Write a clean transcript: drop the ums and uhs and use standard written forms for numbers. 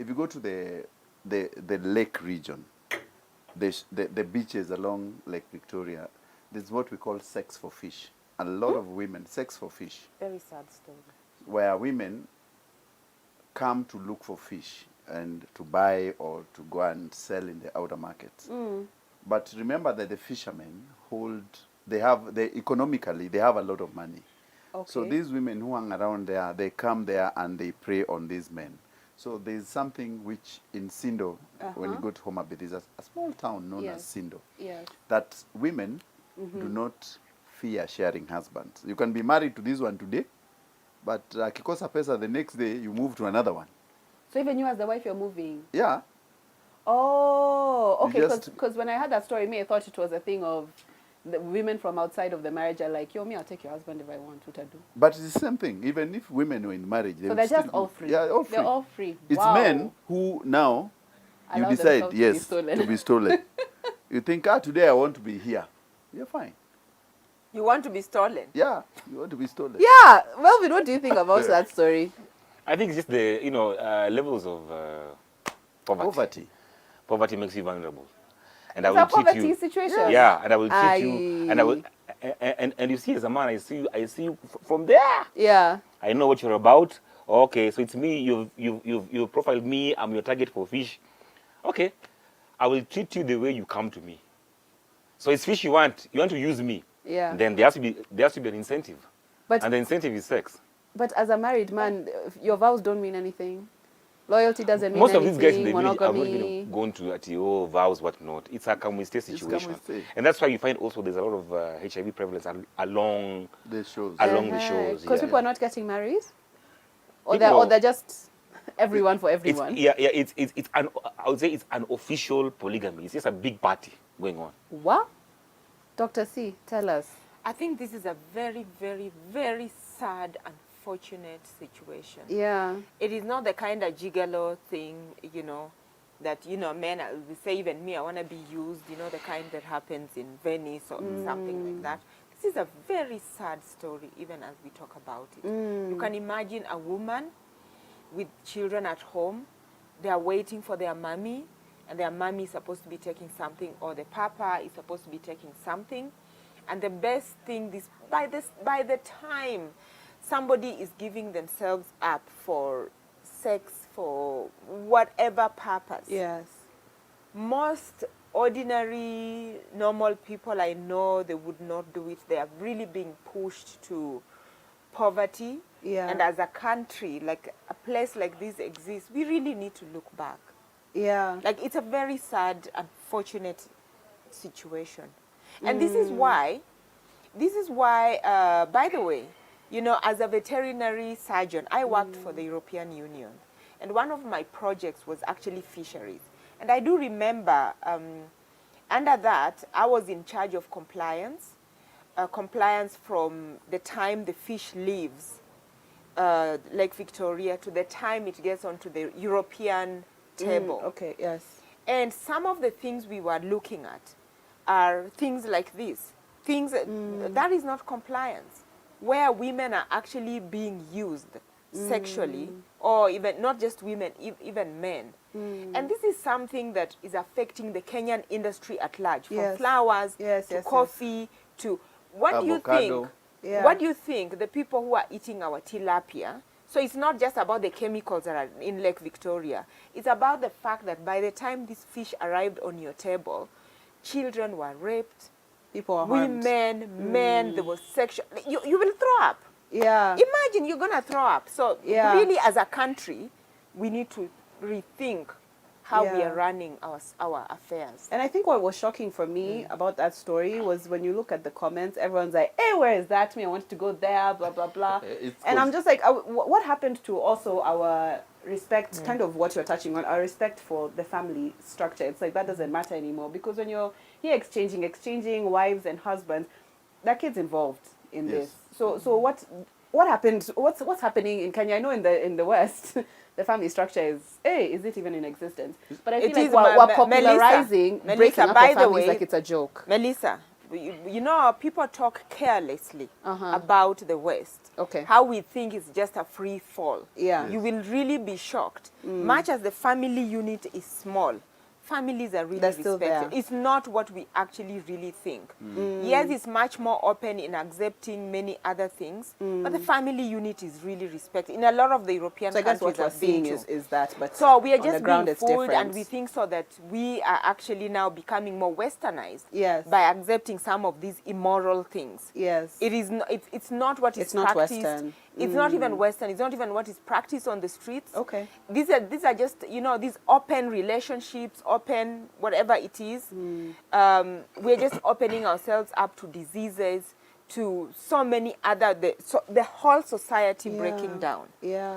if you go to the lake region, the beaches along Lake Victoria, there's what we call sex for fish. A lot of women, sex for fish. Very sad story. Where women come to look for fish and to buy or to go and sell in the outer markets. But remember that the fishermen economically, they have a lot of money. Okay. So these women who hang around there, they come there and they prey on these men. So there's something which in Sindo, when you go to Homabay, there's a small town known as Sindo, that women do not fear sharing husbands. You can be married to this one today, but akikosa pesa, the next day you move to another one. So even you as the wife, you're moving? Yeah. Oh, okay, because when I heard that story, I thought it was a thing of the women from outside of the marriage are like, yo, I'll take your husband if I want, what I do. But it's the same thing. Even if women were in marriage, so they're just all free. Yeah, all free. They're all free. It's men who now you decide, yes, to be stolen. You think, today I want to be here. You're fine. You want to be stolen? Yeah, you want to be stolen. Yeah. Melvin, what do you think about that story? I think it's just the, levels of poverty. Poverty makes you vulnerable. And it's I will a poverty treat you, situation. Yeah, and I will treat you, and I will, and you see as a man, I see you from there. Yeah. I know what you're about. Okay, so it's me. You've profiled me. I'm your target for fish. Okay, I will treat you the way you come to me. So it's fish you want. You want to use me. Yeah. Then there has to be an incentive. But and the incentive is sex. But as a married man, your vows don't mean anything. Loyalty doesn't mean Most anything. of these guys in the village have monogamy. not been gone to vows, whatnot. It's a come we stay situation. And that's why you find also there's a lot of HIV prevalence along the shows. Because people are not getting married? Or they're just everyone for everyone? I would say it's an official polygamy. It's just a big party going on. What? Dr. C, tell us. I think this is a very, very, very sad and unfortunate situation. Yeah. It is not the kind of gigolo thing, that, men will say, even me, I want to be used, the kind that happens in Venice or something like that. This is a very sad story, even as we talk about it. You can imagine a woman with children at home. They are waiting for their mommy, and their mommy is supposed to be taking something, or the papa is supposed to be taking something. And the best thing is, by the time somebody is giving themselves up for sex, for whatever purpose. Yes. Most ordinary, normal people I know, they would not do it. They are really being pushed to poverty. Yeah. And as a country, like a place like this exists, we really need to look back. Yeah. Like, it's a very sad, unfortunate situation. And this is why, by the way, as a veterinary surgeon, I worked for the European Union. And one of my projects was actually fisheries. And I do remember, under that, I was in charge of compliance. Compliance from the time the fish leaves Lake Victoria to the time it gets onto the European table. Okay, yes. And some of the things we were looking at are things like this. Things that is not compliance, where women are actually being used sexually, or even not just women, even men. And this is something that is affecting the Kenyan industry at large, from flowers to coffee to what do you think? Yeah. What do you think the people who are eating our tilapia? So it's not just about the chemicals that are in Lake Victoria. It's about the fact that by the time this fish arrived on your table, children were raped, people are harmed. Women, men, there was sexual. You will throw up. Yeah. Imagine you're going to throw up. So really, as a country, we need to rethink how we are running our affairs. And I think what was shocking for me about that story was when you look at the comments, everyone's like, hey, where is that? I wanted to go there, blah, blah, blah. And I'm just like, what happened to also our respect, kind of what you're touching on, our respect for the family structure? It's like, that doesn't matter anymore. Because when you're here exchanging wives and husbands, there are kids involved in this. So what happened? What's happening in Kenya? I know in the West, the family structure is it even in existence? But I feel like we're popularizing breaking up of families like it's a joke. Melissa, you know, people talk carelessly about the West. Okay. How we think it's just a free fall. Yeah. You will really be shocked. Much as the family unit is small, families are really They're still respected. there. It's not what we actually really think. Yes, it's much more open in accepting many other things, but the family unit is really respected. In a lot of the European So I guess countries what we're I've been seeing to. is that, but So we are on the just ground being it's fooled, different. and we think so that we are actually now becoming more westernized Yes. by accepting some of these immoral things. Yes. It is not, it's not what is It's not practiced. Western. It's not even Western. It's not even what is practiced on the streets. Okay. These are just, you know, these open relationships, open whatever it is. We're just opening ourselves up to diseases, to so many other, the whole society breaking down. Yeah.